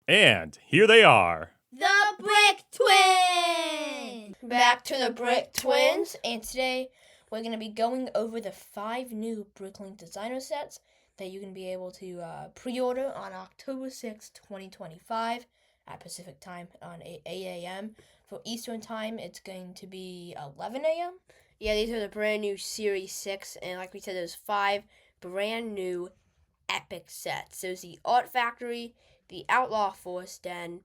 And here they are. The Brick Twins! Back to the Brick Twins, and today we're going to be going over the 5 new Bricklink designer sets that you can be able to pre-order on October 6, 2025 at Pacific time on 8 a.m. For Eastern time, it's going to be 11 a.m. Yeah, these are the brand new Series 6, and like we said, there's 5 brand new epic sets. There's the Art Factory, the Outlaw Forest Den,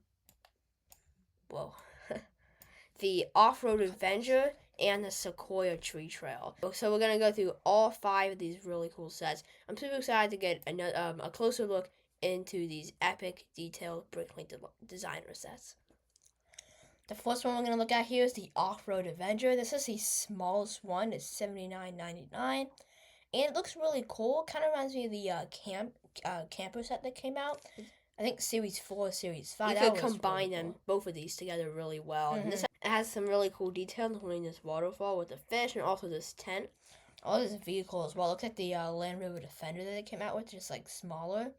the Off-Road Avenger, and the Sequoia Tree Trail. So we're going to go through all 5 of these really cool sets. I'm super excited to get a closer look into these epic, detailed Bricklink designer sets. The first one we're going to look at here is the Off-Road Avenger. This is the smallest one. It's $79.99. And it looks really cool. Kind of reminds me of the camper set that came out. I think Series 4, Series 5. You could combine really cool. Both of these together really well. Mm-hmm. And this has some really cool details, including this waterfall with the fish and also this tent. Oh, this vehicle as well. It looks like the Land Rover Defender that they came out with, just like smaller.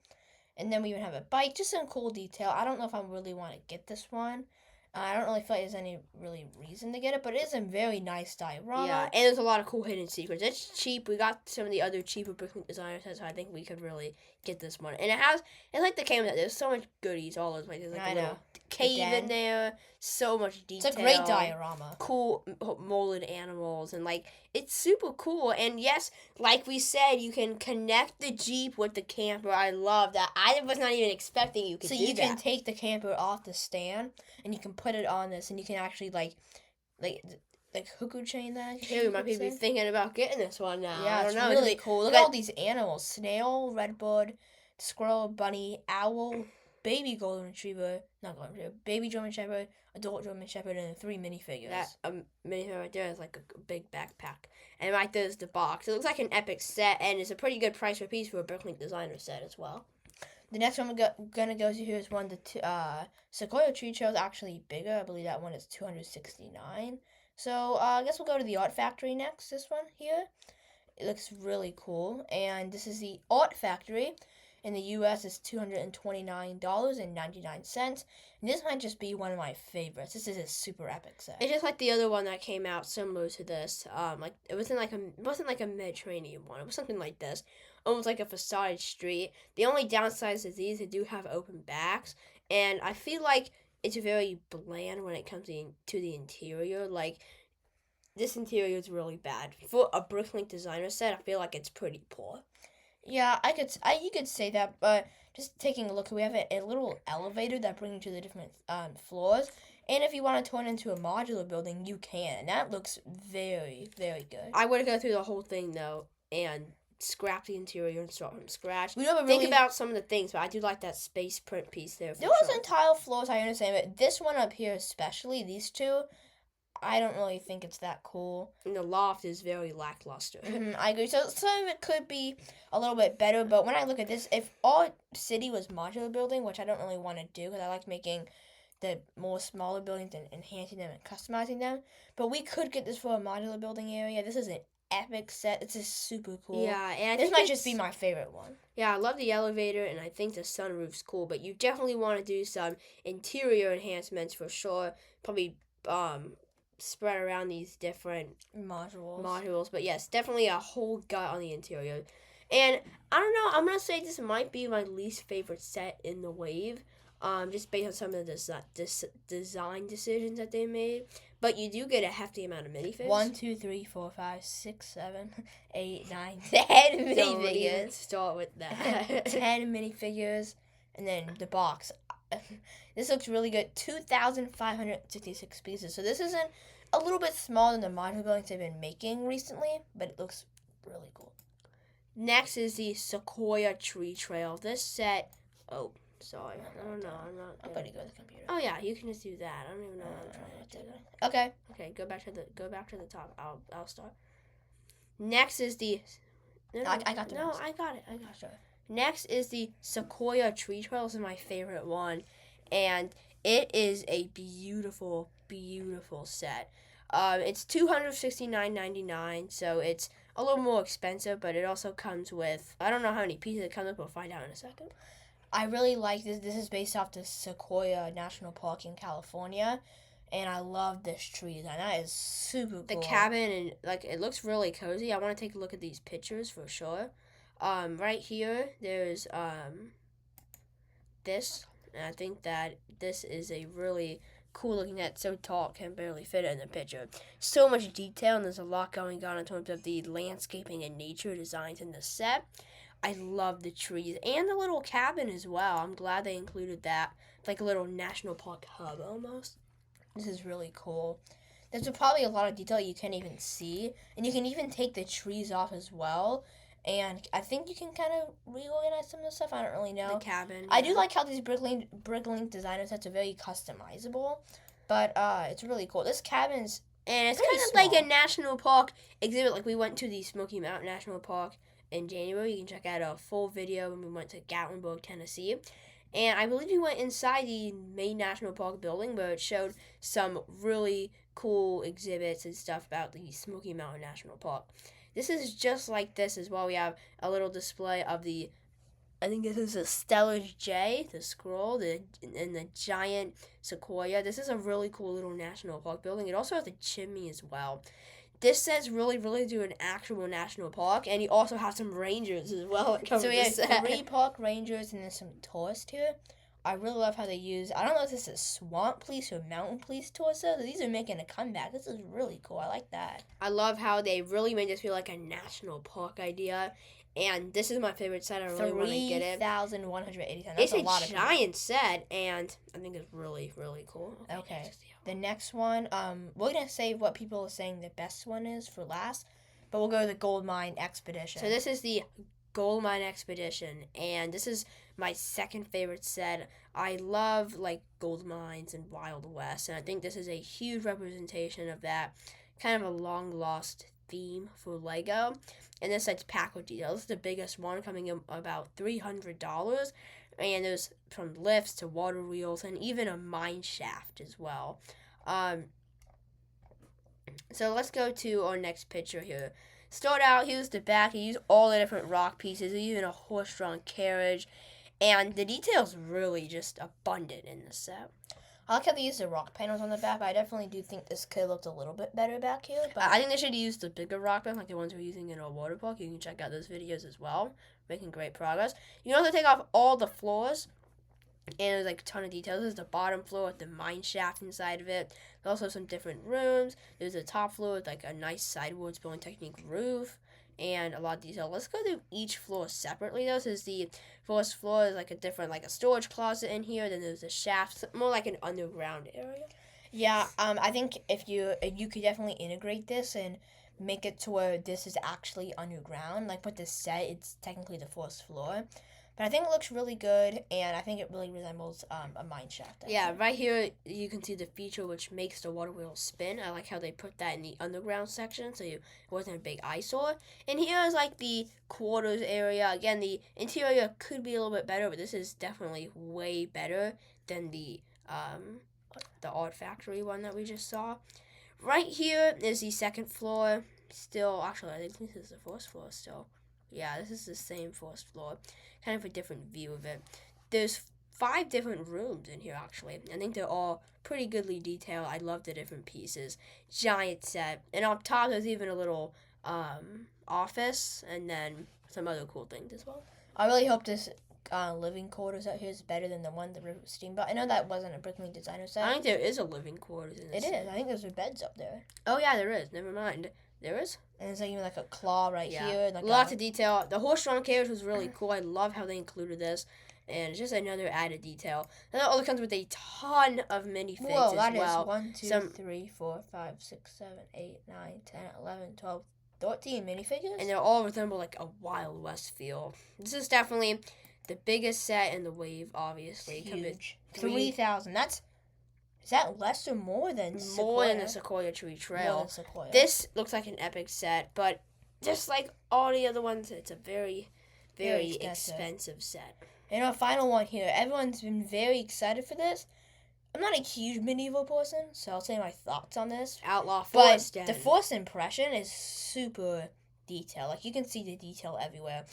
And then we even have a bike, just some cool detail. I don't know if I really want to get this one. I don't really feel like there's any really reason to get it, but it is a very nice diorama. Yeah, and there's a lot of cool hidden secrets. It's cheap. We got some of the other cheaper Bricklink designer sets, so I think we could really get this one. And it's like the camera set. There's so much goodies all over. There's like a little cave in there. So much detail. It's a great diorama. Cool molded animals, and it's super cool. And yes, like we said, you can connect the Jeep with the camper. I love that. I was not even expecting you could do that. So you can take the camper off the stand, and you can put it on this, and you can actually like hookah chain that. Yeah, we might be thinking about getting this one now. Yeah, it's really cool. Look at all these animals: snail, redbird, squirrel, bunny, owl, baby golden retriever, baby German shepherd, adult German shepherd, and 3 minifigures. That minifig right there is like a big backpack, and right there's the box. It looks like an epic set, and it's a pretty good price per piece for a Bricklink designer set as well. The next one we're gonna go to here is one the Sequoia Tree Trail is actually bigger. I believe that one is $269. So I guess we'll go to the Art Factory next. This one here, it looks really cool, and this is the Art Factory. In the U.S., it's $229.99, and this might just be one of my favorites. This is a super epic set. It's just like the other one that came out similar to this. It wasn't like a Mediterranean one. It was something like this, almost like a facade street. The only downside is these they do have open backs, and I feel like it's very bland when it comes to the interior. Like this interior is really bad for a Bricklink designer set. I feel like it's pretty poor. Yeah, you could say that, but just taking a look, we have a little elevator that brings you to the different floors, and if you want to turn it into a modular building, you can. That looks very, very good. I would go through the whole thing, though, and scrap the interior and start from scratch. We don't think about some of the things, but I do like that space print piece there. There wasn't tile floors, I understand, but this one up here especially, these two, I don't really think it's that cool. And the loft is very lackluster. I agree. So some of it could be a little bit better, but when I look at this, if all city was modular building, which I don't really want to do because I like making the more smaller buildings and enhancing them and customizing them, but we could get this for a modular building area. This is an epic set. It's just super cool. Yeah, and this might just be my favorite one. Yeah, I love the elevator, and I think the sunroof's cool, but you definitely want to do some interior enhancements for sure. Probably spread around these different modules, but yes, definitely a whole gut on the interior. And I don't know, I'm gonna say this might be my least favorite set in the wave, just based on some of the design decisions that they made. But you do get a hefty amount of minifigs. 1, 2, 3, 4, 5, 6, 7, 8, 9, 10 minifigures. Don't even start with that. 10 minifigures, and then the box. This looks really good. 2,566 pieces. So this isn't a little bit smaller than the modular buildings they've been making recently, but it looks really cool. Next is the Sequoia Tree Trail. This set. Oh, sorry. I don't know. I'm going to go to the computer. Oh yeah, you can just do that. I don't even know what I'm trying to do. Okay. Okay, go back to the top. I'll start. Next is the. No, I got the. No, next. I got it. Next is the Sequoia Tree Trail. This is my favorite one, and it is a beautiful, beautiful set. It's $269.99, so it's a little more expensive, but it also comes with, I don't know how many pieces it comes with, we'll find out in a second. I really like this. This is based off the Sequoia National Park in California. And I love this tree design. That is super cool. The cabin, and like it looks really cozy. I want to take a look at these pictures for sure. Right here, there's this. And I think that this is a really cool looking net. So tall, can barely fit it in the picture. So much detail, and there's a lot going on in terms of the landscaping and nature designs in the set. I love the trees and the little cabin as well. I'm glad they included that. It's like a little national park hub almost. This is really cool. There's probably a lot of detail you can't even see. And you can even take the trees off as well. And I think you can kind of reorganize some of the stuff. I don't really know. The cabin. I do like how these Bricklink designer sets are very customizable. But it's really cool. This cabin's and it's kind of like a national park exhibit. Like we went to the Smoky Mountain National Park in January. You can check out a full video when we went to Gatlinburg, Tennessee. And I believe we went inside the main National Park building where it showed some really cool exhibits and stuff about the Smoky Mountain National Park. This is just like this as well. We have a little display of the, I think this is a Stellar's J, the scroll, and the giant sequoia. This is a really cool little national park building. It also has a chimney as well. This set's really do an actual national park, and you also have some rangers as well. So we have 3 park rangers and then some tourists here. I really love how they use, I don't know if this is swamp police or mountain police tourists, so these are making a comeback. This is really cool. I like that. I love how they really made this feel like a national park idea. And this is my favorite set. I really want to get it. 3,187. It's a giant set, and I think it's really cool. Okay. The next one, we're going to save what people are saying the best one is for last, but we'll go to the Gold Mine Expedition. So this is the Gold Mine Expedition, and this is my second favorite set. I love, like, gold mines and Wild West, and I think this is a huge representation of that kind of a long-lost theme for LEGO. And this set's packed with details. This is the biggest one, coming in about $300. And there's from lifts to water wheels and even a mine shaft as well. So let's go to our next picture here. Start out, here's the back. You use all the different rock pieces, even a horse-drawn carriage. And the detail's really just abundant in this set. I like how they use the rock panels on the back, but I definitely do think this could look a little bit better back here. But I think they should use the bigger rock panels, like the ones we're using in our water park. You can check out those videos as well. Making great progress. You can also take off all the floors, and there's like a ton of details. This is the bottom floor with the mine shaft inside of it. There's also some different rooms. There's the top floor with like a nice sidewards building technique roof. And a lot of detail. Let's go through each floor separately though. So the first floor is like a different, like a storage closet in here. Then there's the shaft, more like an underground area. Yeah, I think if you could definitely integrate this and make it to where this is actually underground. Like with this set, it's technically the first floor. But I think it looks really good, and I think it really resembles a mine shaft. Yeah, right here you can see the feature which makes the water wheel spin. I like how they put that in the underground section, so it wasn't a big eyesore. And here is like the quarters area. Again, the interior could be a little bit better, but this is definitely way better than the Art Factory one that we just saw. Right here is the second floor. Still, actually, I think this is the first floor still. Yeah, this is the same first floor. Kind of a different view of it. There's 5 different rooms in here, actually. I think they're all pretty goodly detailed. I love the different pieces. Giant set. And up top, there's even a little office, and then some other cool things as well. I really hope this living quarters out here is better than the one that River Steamboat. I know that wasn't a Bricklink designer set. I think there is a living quarters in this. It is. I think there's beds up there. Oh, yeah, there is. Never mind. There is? And there's like even like a claw right here. Like lots of detail. The horse-drawn carriage was really cool. I love how they included this. And it's just another added detail. And it also comes with a ton of minifigs as well. That is 1, 2, 3, 4, 5, 6, 7, 8, 9, 10, 11, 12, 13 minifigures. And they all resemble like a Wild West feel. This is definitely the biggest set in the wave, obviously. Huge. 3,000. Is that less or more than Sequoia? More than the Sequoia Tree Trail. More than Sequoia. This looks like an epic set, but just like all the other ones, it's a very expensive set. And our final one here. Everyone's been very excited for this. I'm not a huge medieval person, so I'll say my thoughts on this. Outlaw Forest Den. The first impression is super detailed. Like, you can see the detail everywhere.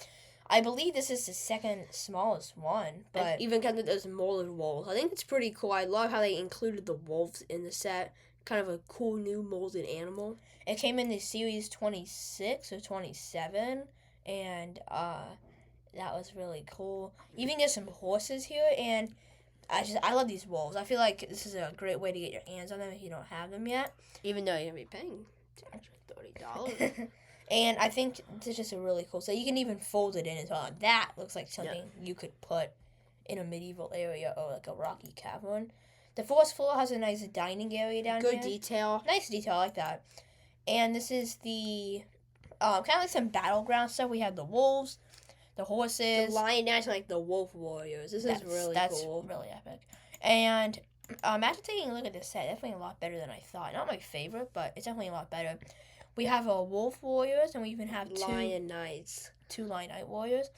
I believe this is the second smallest one, but and even kind of those molded wolves. I think it's pretty cool. I love how they included the wolves in the set. Kind of a cool new molded animal. It came in the series 26 or 27, and that was really cool. You even get some horses here, and I love these wolves. I feel like this is a great way to get your hands on them if you don't have them yet. Even though you're gonna be paying $30. And I think this is just a really cool. So you can even fold it in as well. That looks like something you could put in a medieval area or like a rocky cavern. The first floor has a nice dining area down here. Good detail. Nice detail, I like that. And this is the kind of like some battleground stuff. We have the wolves, the horses, the lion knights, like the wolf warriors. This is really cool. That's really epic. And after taking a look at this set, definitely a lot better than I thought. Not my favorite, but it's definitely a lot better. We have a wolf warriors, and we even have lion knights. 2 lion knight warriors.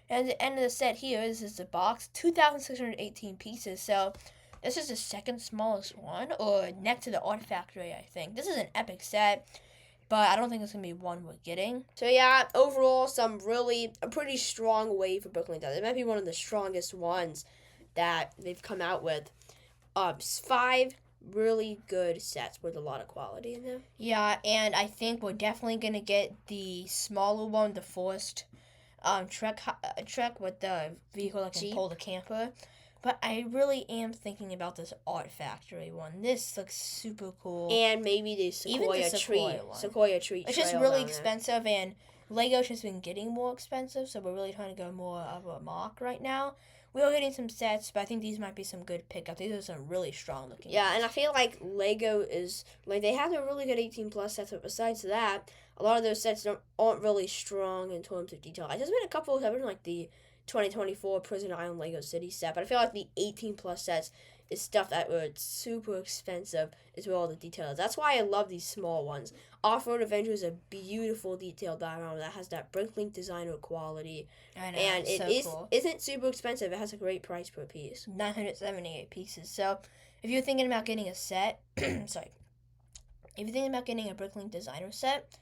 And at the end of the set here, this is the box, 2,618 pieces. So this is the second smallest one, or next to the Art Factory, I think. This is an epic set, but I don't think it's going to be one we're getting. So yeah, overall, a pretty strong wave for Bricklink. It might be one of the strongest ones that they've come out with. 5 really good sets with a lot of quality in them. Yeah, and I think we're definitely going to get the smaller one, the first trek with the vehicle that can pull the camper. But I really am thinking about this Art Factory one. This looks super cool. And maybe the Sequoia tree. It's just really expensive, and Lego's just been getting more expensive, so we're really trying to go more of a mark right now. We are getting some sets, but I think these might be some good pickups. These are some really strong looking ones. And I feel like Lego is, like, they have a really good 18 plus sets, but besides that, a lot of those sets aren't really strong in terms of detail. There's been a couple of them, like the 2024 Prison Island Lego City set, but I feel like the 18 plus sets is stuff that was super expensive as well as the details. That's why I love these small ones. Off-Road Avenger is a beautiful detailed diorama that has that Bricklink designer quality. I know, and it cool. isn't super expensive. It has a great price per piece. 978 pieces. So if you're thinking about getting a set, if you're thinking about getting a Bricklink designer set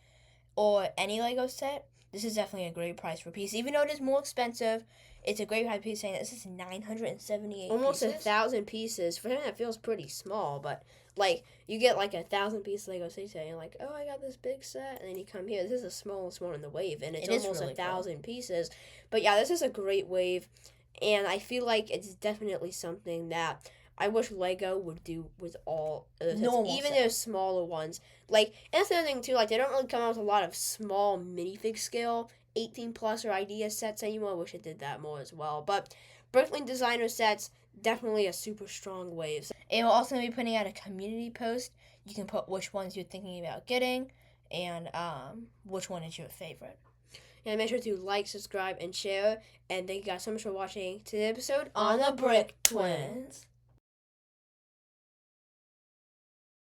or any Lego set, this is definitely a great price per piece. Even though it is more expensive, it's a great price per piece, saying that this is 978 almost pieces. 1,000 pieces. For him, that feels pretty small, but, like, you get, like, 1,000 piece Lego City set, and you're like, oh, I got this big set, and then you come here. This is the smallest one in the wave, and it's almost really 1,000 pieces. But, yeah, this is a great wave, and I feel like it's definitely something that I wish Lego would do with all of those, even those smaller ones. Like, and that's the other thing, too. Like, they don't really come out with a lot of small minifig scale 18 plus or idea sets anymore. I wish it did that more as well. But Bricklink designer sets, definitely a super strong wave. And we'll also be putting out a community post. You can put which ones you're thinking about getting and which one is your favorite. And make sure to like, subscribe, and share. And thank you guys so much for watching today's episode on the Brick Twins.